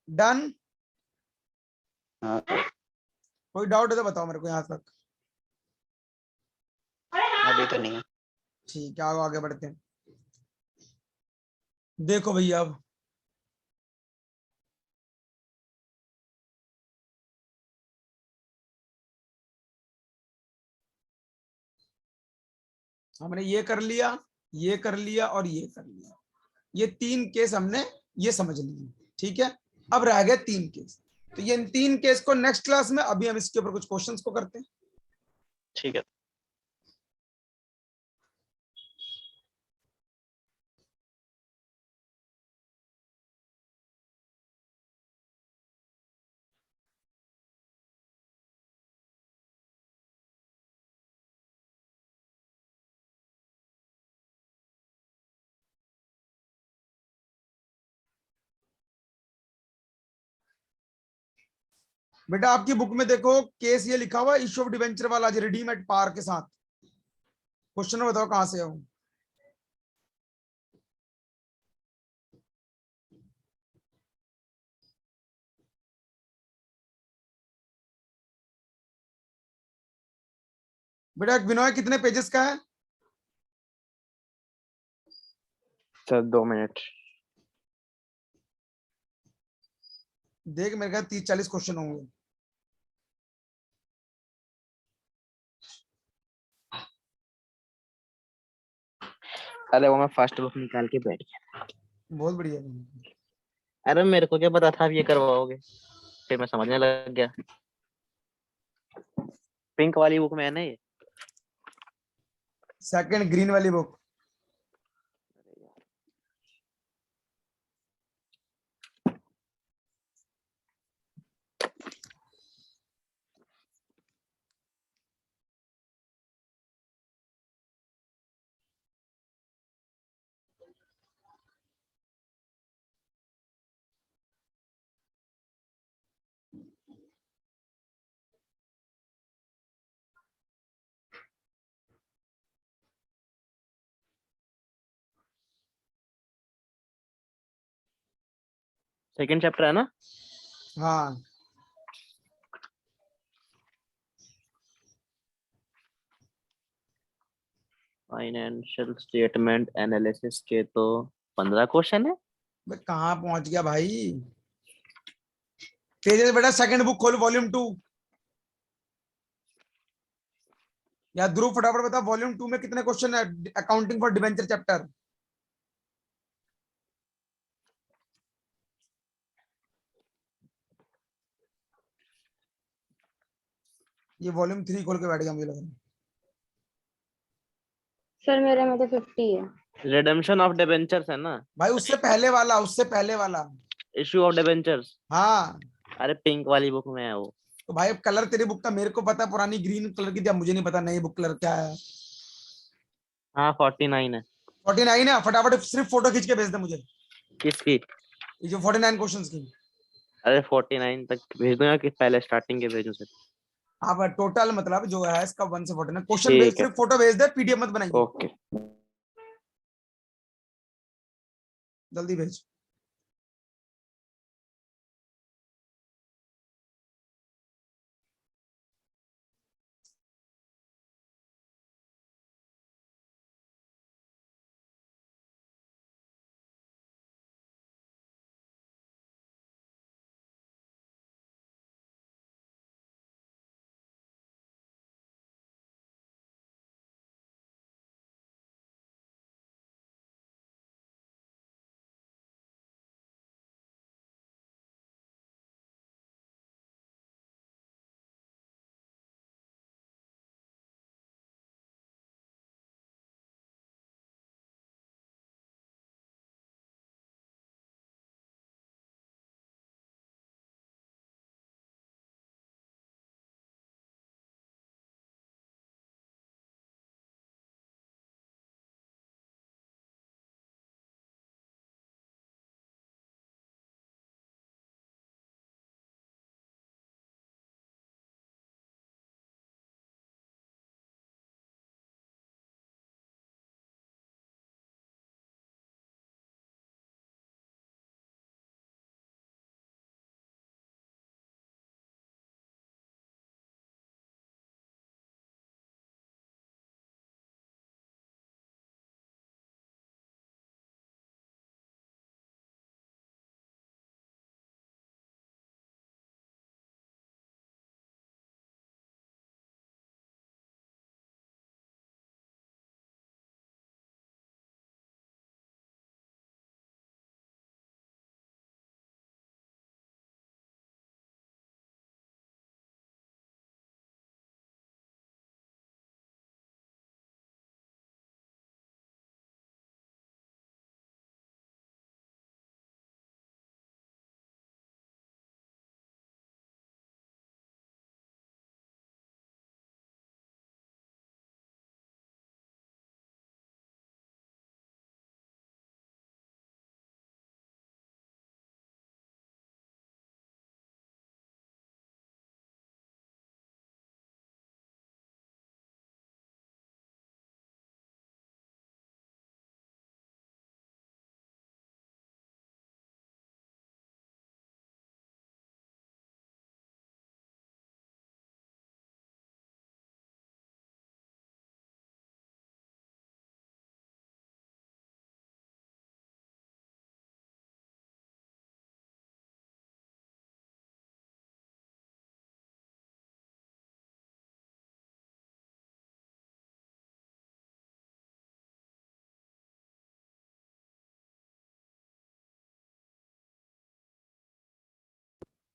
डन? हाँ सर। कोई डाउट है तो बताओ मेरे को यहां तक। अभी तो नहीं है। ठीक है, आगे बढ़ते हैं। देखो भैया, अब हमने ये कर लिया, ये कर लिया और ये कर लिया। ये 3 केस हमने ये समझ लिए। ठीक है, अब रह गए 3 केस। तो ये इन 3 केस को नेक्स्ट क्लास में, अभी हम इसके ऊपर कुछ क्वेश्चंस को करते हैं। ठीक है। बेटा आपकी बुक में देखो केस ये लिखा हुआ, इशू ऑफ डिवेंचर वाला, जो रिडीम एट पार के साथ। क्वेश्चन बताओ कहां से हो? बेटा विनोय कितने पेजेस का है? Sir 2 minute. देख मेरे ख्याल 30-40 क्वेश्चन होंगे। अरे वो मैं फर्स्ट बुक निकाल के बैठ गया। बहुत बढ़िया। अरे मेरे को क्या पता था आप ये करवाओगे, फिर मैं समझने लग गया। पिंक वाली बुक में है ना ये? सेकंड ग्रीन वाली बुक। सेकंड चैप्टर है ना? हाँ फाइनेंशियल स्टेटमेंट एनालिसिस के तो 15 क्वेश्चन है। बे कहाँ पहुंच गया भाई? तेज बेटा सेकंड बुक खोल वॉल्यूम 2। या ध्रुव फटाफट बता वॉल्यूम 2 में कितने क्वेश्चन है अकाउंटिंग फॉर डिबेंचर चैप्टर। ये वॉल्यूम 3 खोल के बैठ गया मुझे लग रहा है। सर मेरे में तो 50 है। रिडेम्पशन ऑफ डिबेंचर्स है ना? भाई उससे पहले वाला। Issue of debentures. हाँ अरे पिंक वाली बुक में है वो। तो भाई अब कलर तेरी बुक का मेरे को पता है, पुरानी ग्रीन कलर की थी, अब मुझे नहीं पता नई बुक कलर क्या है। हाँ 49 है। 49 है, फटाफट सिर्फ फोटो खींच के भेज दे मुझे, किसकी? ये जो 49 क्वेश्चंस की। अरे 49 तक भेज दूंगा कि पहले स्टार्टिंग के भेजूं सिर्फ? आप टोटल मतलब जो है इसका 1 से 49 क्वेश्चन भेज, ठीक है। सिर्फ फोटो भेज दे, पीडीएफ मत बनाइए, ओके। जल्दी भेज।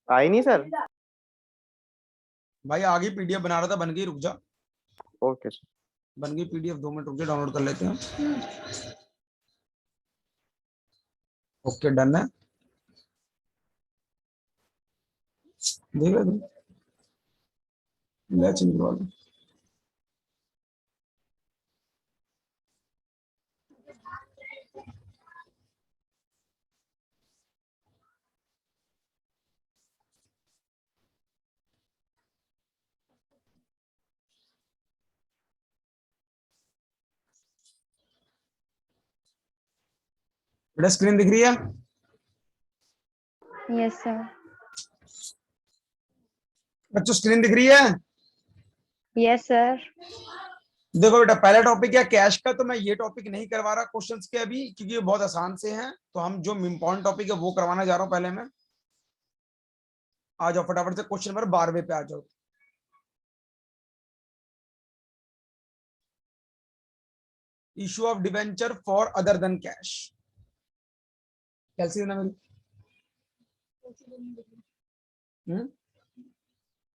आई नहीं सर? भाई आगे पीडीएफ बना रहा था, बन गई, रुक जा। Okay sir. बन गई पीडीएफ, 2 मिनट रुक जा, डाउनलोड कर लेते हैं। ओके डन है, देखा तुम, ले चेंज करवा लो। बेटा स्क्रीन दिख रही है? Yes sir. बच्चों स्क्रीन दिख रही है? Yes sir. देखो बेटा, पहला टॉपिक है कैश का, तो मैं ये टॉपिक नहीं करवा रहा क्वेश्चंस के अभी, क्योंकि ये बहुत आसान से हैं। तो हम जो इम्पोर्टेंट टॉपिक है वो करवाना जा रहा हूं पहले मैं। आ जाओ फटाफट से क्वेश्चन नंबर 12वें पे आ जाओ। Issue of debenture for other than cash. कैसी है ना मेरी?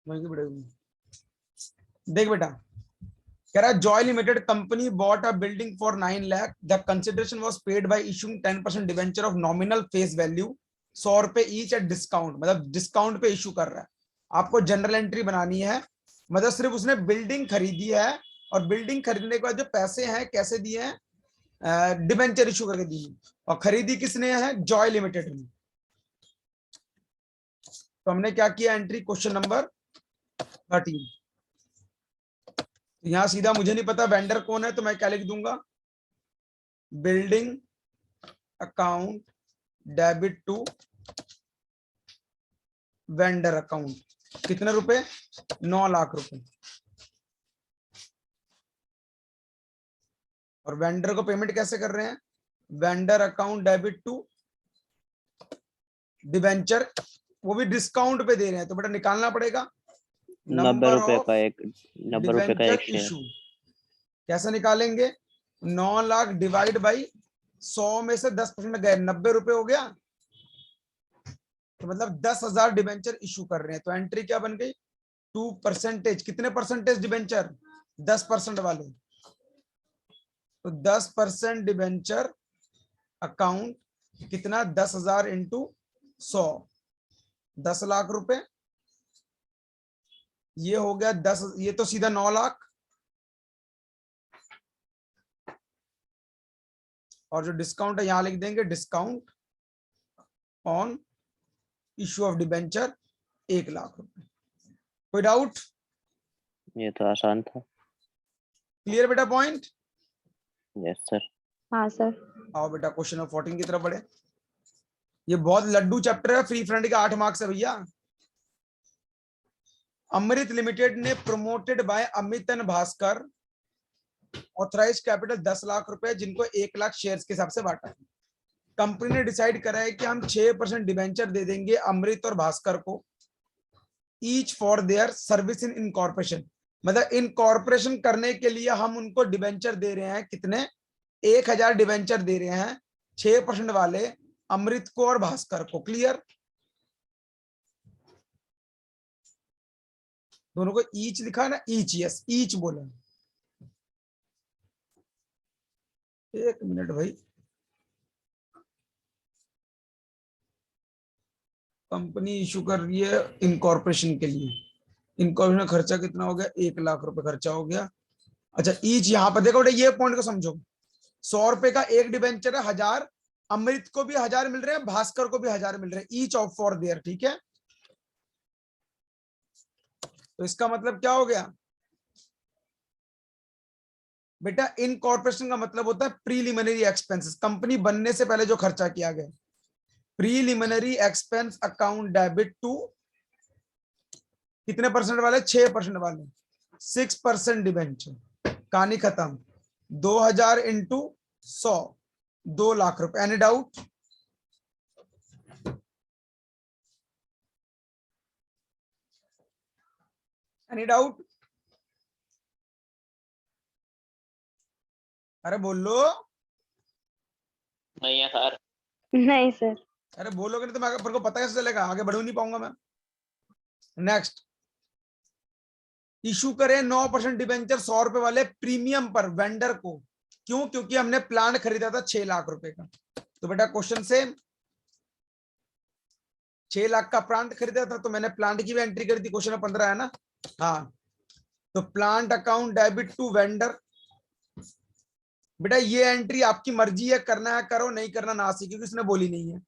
वहीं की बढ़ेगी। देख बेटा, कह रहा Joy limited company bought a building for 9 lakh. The consideration was paid by issuing 10% debenture of nominal face value 100 रुपए ईच एट डिस्काउंट। मतलब डिस्काउंट पे इशू कर रहा है। आपको जनरल एंट्री बनानी है। मतलब सिर्फ उसने बिल्डिंग खरीदी है, और बिल्डिंग खरीदने के बाद जो पैसे हैं कैसे दिए हैं, डिवेंचर इशू करके दिए। और खरीदी किसने है? जॉय लिमिटेड ने। तो हमने क्या किया एंट्री, क्वेश्चन नंबर 13। यहां सीधा मुझे नहीं पता वेंडर कौन है, तो मैं क्या लिख दूंगा, building account debit to vendor account. कितने रुपए? 9 लाख रुपए। और वेंडर को पेमेंट कैसे कर रहे हैं? Vendor account debit to debenture, वो भी डिस्काउंट पे दे रहे हैं, तो बेटा निकालना पड़ेगा 90 नंबर रुपए ऑफ का एक 90 रुपए का डिवेंचर एक शेयर। इशू। कैसे निकालेंगे? 9 लाख डिवाइड बाई 100 में से 10% गए, 90 रुपए हो गया। तो मतलब 10,000 डिवेंचर इशू कर रहे हैं। तो एंट्री क्या बन गई? 2%। कितने परसेंटेज डिवेंचर? 10% वाले। तो 10% डिवेंचर अकाउंट कितना? 10,000 इंटू 100, 10 लाख रुपए। ये हो गया 10, ये तो सीधा 9 लाख। और जो डिस्काउंट है यहां लिख देंगे, discount on issue of debenture 1 lakh रुपए। कोई डाउट? ये तो आसान था। क्लियर बेटा पॉइंट? Yes sir. हाँ सर। आओ बेटा क्वेश्चन नंबर 14 की तरफ बढ़े। ये बहुत लड्डू चैप्टर है, फ्री फ्रंट का 8 मार्क्स है भैया। अमृत लिमिटेड ने promoted by Amit and Bhaskar authorise capital 10 lakh रुपए, जिनको 1 लाख शेयर्स के हिसाब से बांटा है। कंपनी ने डिसाइड करा है कि हम 6% डिवेंचर दे देंगे अमृत और भास्कर को, each for their service in incorporation. मतलब इनकॉर्पोरेशन करने के लिए हम उनको डिवेंचर दे रहे हैं। कितने? 1000 डिवेंचर दे रहे हैं, 6% वाले अमृत को और भास्कर को। क्लियर? दोनों को ईच लिखा ना, ईच। यस, ईच बोला। एक मिनट भाई, कंपनी इशू कर रही है इनकॉर्पोरेशन के लिए। इनकॉर्पोरेशन खर्चा कितना हो गया? 1 लाख रुपए खर्चा हो गया। अच्छा, ईच यहां पर देखो, ये पॉइंट को समझो। 100 रुपए का एक डिवेंचर है, 1000 अमृत को भी 1000 मिल रहे हैं, भास्कर को भी 1000 मिल रहे हैं, ईच ऑफ फॉर देयर। ठीक है, तो इसका मतलब क्या हो गया बेटा? इनकॉर्पोरेशन का मतलब होता है प्रीलिमिनरी एक्सपेंसेस, कंपनी बनने से पहले जो खर्चा किया गया। Preliminary expense account debit to कितने परसेंट वाले? 6% वाले। 6% डिवेंचर। कहानी खत्म। 2000 इंटू 100, 2 लाख रुपए। Any doubt? Any doubt? अरे बोलो। नहीं है सर। नहीं सर। अरे बोलोगे नहीं तो मैं को पता कैसे चलेगा? आगे बढ़ नहीं पाऊंगा मैं। नेक्स्ट, इशू करें 9% डिवेंचर 100 रुपए वाले प्रीमियम पर वेंडर को। क्यों? क्योंकि हमने प्लांट खरीदा था 6 लाख रुपए का। तो बेटा क्वेश्चन से 6 लाख का प्लांट खरीदा था, तो मैंने प्लांट की भी एंट्री करी थी। क्वेश्चन 15 है ना? हाँ, तो plant account debit to vendor. बेटा ये एंट्री आपकी मर्जी है, करना है करो, नहीं करना ना सी, क्योंकि उसने बोली नहीं है।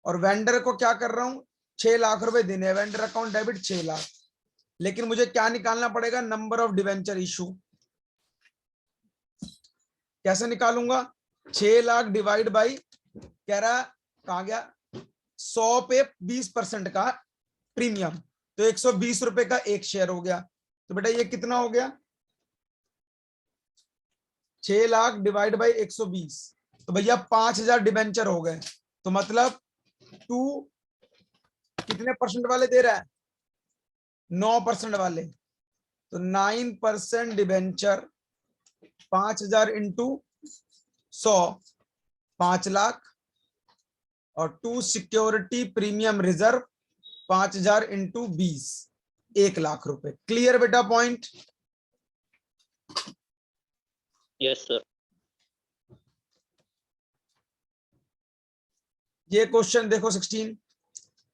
और वेंडर को क्या कर रहा हूं? 6 लाख रुपए देने हैं, वेंडर अकाउंट डेबिट 6 लाख। लेकिन मुझे क्या निकालना पड़ेगा? Number of debenture issue. कैसे निकालूंगा? 6 लाख डिवाइड बाई, कह रहा कहा गया 100 पे 20% का प्रीमियम, तो 120 रुपए का एक शेयर हो गया। तो बेटा ये कितना हो गया, 6 लाख डिवाइड बाई 120, तो भैया 5000 डिबेंचर हो गए। तो मतलब टू कितने परसेंट वाले दे रहा है, 9% वाले, तो 9% डिबेंचर 5000 इंटू 100 5 लाख, और to security premium reserve 5000 into 20 1 lakh रुपए। क्लियर बेटा पॉइंट? Yes sir. ये क्वेश्चन देखो 16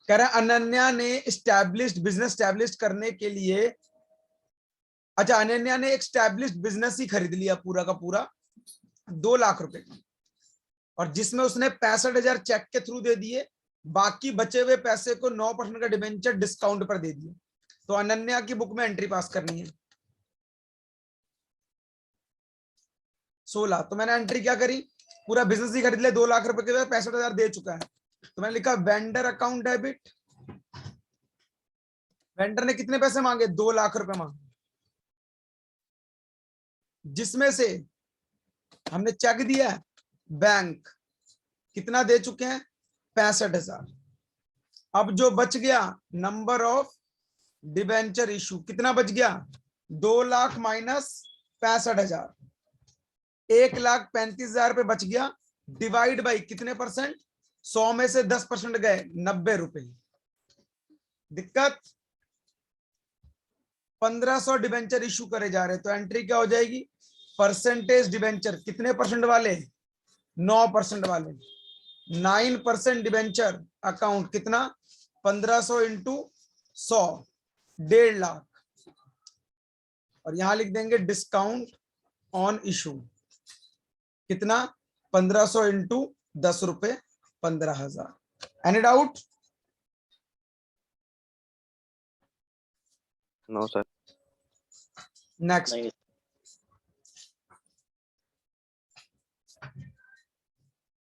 कह रहा है अनन्या ने एस्टैब्लिश्ड बिजनेस एस्टैब्लिश करने के लिए, अच्छा अनन्या ने एक एस्टैब्लिश्ड बिजनेस ही खरीद लिया पूरा का पूरा 2 लाख रुपए का, और जिसमें उसने 65,000 चेक के थ्रू दे दिए, बाकी बचे हुए पैसे को 9% का डिबेंचर डिस्काउंट पर दे दिए। तो अनन्या की बुक में एंट्री पास करनी है 16। तो मैंने एंट्री क्या करी, पूरा बिजनेस ही खरीद लिया 2 लाख रुपए के, 65,000 दे चुका है, तो मैंने लिखा वेंडर अकाउंट डेबिट। वेंडर ने कितने पैसे मांगे, 2 लाख रुपए मांगे, जिसमें से हमने चेक दिया है, बैंक कितना दे चुके हैं, 65,000। अब जो बच गया नंबर ऑफ डिबेंचर इशू कितना बच गया, 2 लाख माइनस 65,000, 1,35,000 पे बच गया, डिवाइड बाई कितने परसेंट, 100 में से 10% गए, 90 रुपए। दिक्कत 1500 डिबेंचर इशू करे जा रहे, तो एंट्री क्या हो जाएगी, परसेंटेज डिबेंचर कितने परसेंट वाले, 9% वाले, 9% डिबेंचर अकाउंट कितना, 1500 इंटू 100 1.5 लाख, और यहां लिख देंगे डिस्काउंट ऑन इशू कितना, 1500 इंटू 10 रुपए 15,000। Any doubt? No sir. Next, नहीं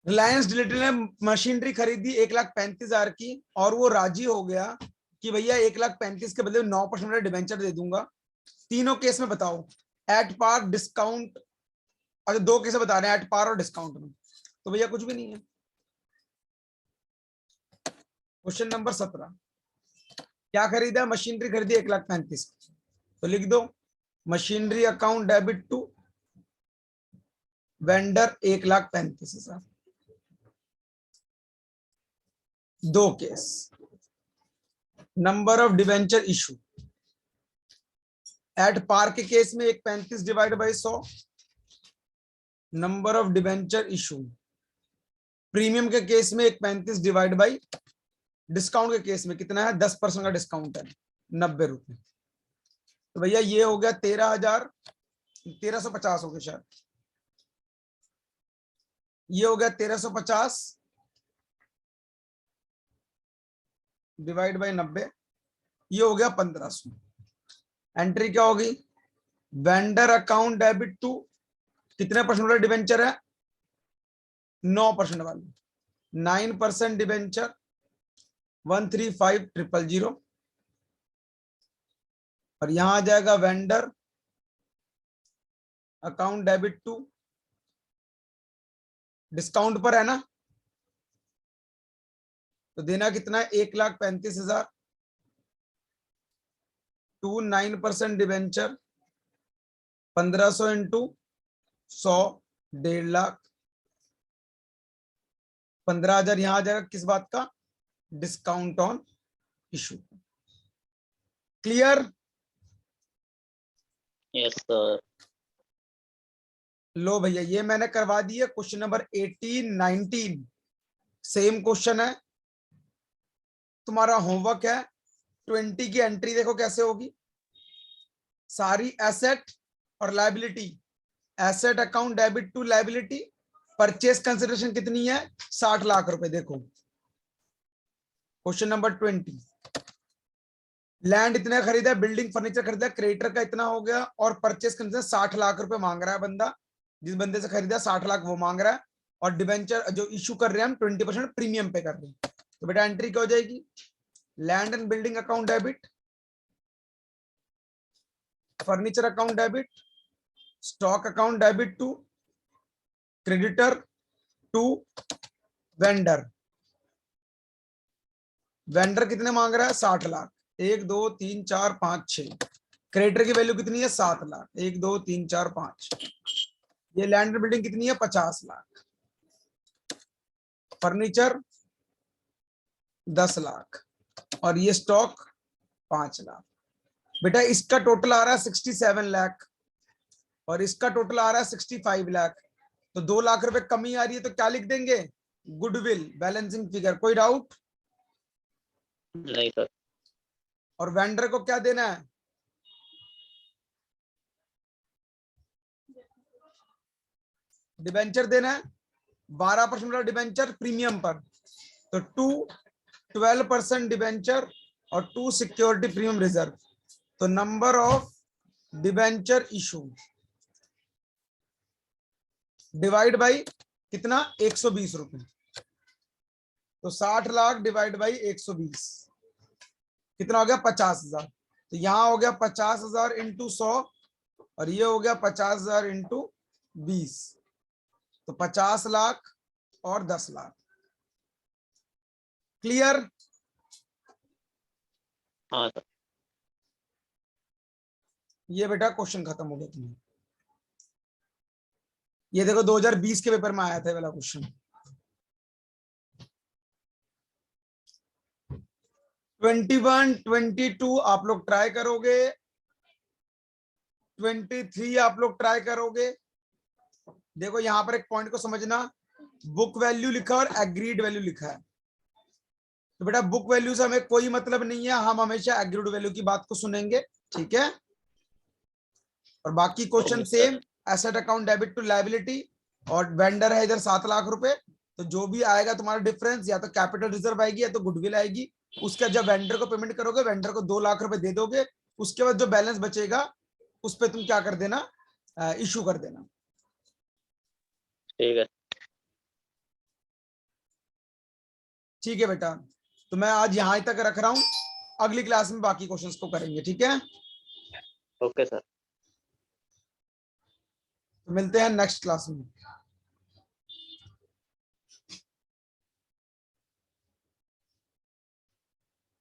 रिलायंस डिजिटल ने मशीनरी खरीदी 1,35,000 की, और वो राजी हो गया कि भैया 1,35,000 के बदले 9% डिबेंचर दे दूंगा। तीनों केस में बताओ, एट पार, डिस्काउंट, अच्छा 2 केस बता रहे हैं, एट पार और डिस्काउंट में, तो भैया कुछ भी नहीं है। क्वेश्चन नंबर 17, क्या खरीदा, मशीनरी खरीदी 1,35,000, तो लिख दो machinery account debit to vendor 1,35,000। 2 case, number of debenture issue, at par के केस में 1,35 divide by 100, number of debenture issue, premium के केस में 1,35 डिवाइड बाई, डिस्काउंट के केस में कितना है, 10% का डिस्काउंट है, 90 रुपए। तो भैया ये हो गया 13,50 हो गया शायद, ये हो गया 1350 डिवाइड बाई 90, ये हो गया 1500। एंट्री क्या होगी, वेंडर अकाउंट डेबिट टू कितने परसेंट वाला डिबेंचर है, 9% वाले, 9% डिबेंचर 135,000, और यहां आ जाएगा vendor account debit to, discount पर है ना, तो देना कितना है, 1,35,000 टू 9% डिबेंचर 1500 इंटू 100 1.5 लाख, 15,000 यहां आ जाएगा, किस बात का, discount on issue. Clear? Yes sir. लो भैया ये मैंने करवा दिया। क्वेश्चन नंबर 18 19 सेम क्वेश्चन है, तुम्हारा होमवर्क है 20 की एंट्री देखो कैसे होगी। सारी एसेट और liability, asset account debit to liability, purchase consideration कितनी है, 60 लाख रुपए। देखो क्वेश्चन नंबर 20, लैंड इतना खरीदा, बिल्डिंग फर्नीचर खरीदा, क्रेडिटर का इतना हो गया, और परचेस कंसिडरेशन 60 लाख रुपए मांग रहा है बंदा, जिस बंदे से खरीदा 60 लाख वो मांग रहा है, और डिबेंचर जो इशू कर रहे हैं हम 20% प्रीमियम पे कर रहे हैं। तो बेटा एंट्री क्या हो जाएगी, land and building account debit, furniture account debit, stock account debit to creditor to vendor. Vendor कितने मांग रहा है, 60 लाख। 1 2 3 4 5 6। क्रेडिटर की वैल्यू कितनी है, 7 लाख। 1 2 3 4 5। ये लैंड बिल्डिंग कितनी है, 50 लाख। फर्नीचर 10 लाख और ये स्टॉक 5 लाख। बेटा इसका टोटल आ रहा है 67 लाख और इसका टोटल आ रहा है 65 लाख। तो 2 लाख रुपए कमी आ रही है, तो क्या लिख देंगे, गुडविल बैलेंसिंग फिगर। कोई डाउट? नहीं सर। और वेंडर को क्या देना है, डिबेंचर देना है। 12% वाला डिबेंचर प्रीमियम पर, तो 12% डिबेंचर और 2 सिक्योरिटी प्रीमियम रिजर्व। तो number of debenture issue divide by कितना, 120 रुपए। तो 60 लाख डिवाइड बाई 120 कितना हो गया, 50,000। तो यहां हो गया 50,000 इंटू 100 और ये हो गया 50,000 इंटू 20। तो 50 लाख और 10 लाख। क्लियर? हाँ सर। ये बेटा क्वेश्चन खत्म हो गया तुम्हें। ये देखो 2020 के पेपर में आया था वाला क्वेश्चन। 21, 22 आप लोग ट्राई करोगे, 23 आप लोग ट्राई करोगे। देखो यहां पर एक पॉइंट को समझना, बुक वैल्यू लिखा और एग्रीड वैल्यू लिखा है। तो बेटा बुक वैल्यू से हमें कोई मतलब नहीं है, हम हमेशा एग्रीड वैल्यू की बात को सुनेंगे, ठीक है। और बाकी question Okay, same, asset account debit to liability और वेंडर है इधर 7 लाख रुपए। तो जो भी आएगा तुम्हारा डिफरेंस, या तो कैपिटल रिजर्व आएगी या तो गुडविल आएगी। उसके बाद जब वेंडर को पेमेंट करोगे, वेंडर को 2 लाख रुपए दे दोगे। उसके बाद जो बैलेंस बचेगा उस पर तुम क्या कर देना, इशू कर देना। ठीक है। ठीक है बेटा, तो मैं आज यहां तक रख रहा हूं, अगली क्लास में बाकी क्वेश्चंस को करेंगे, ठीक है। Okay sir. तो मिलते हैं नेक्स्ट क्लास में।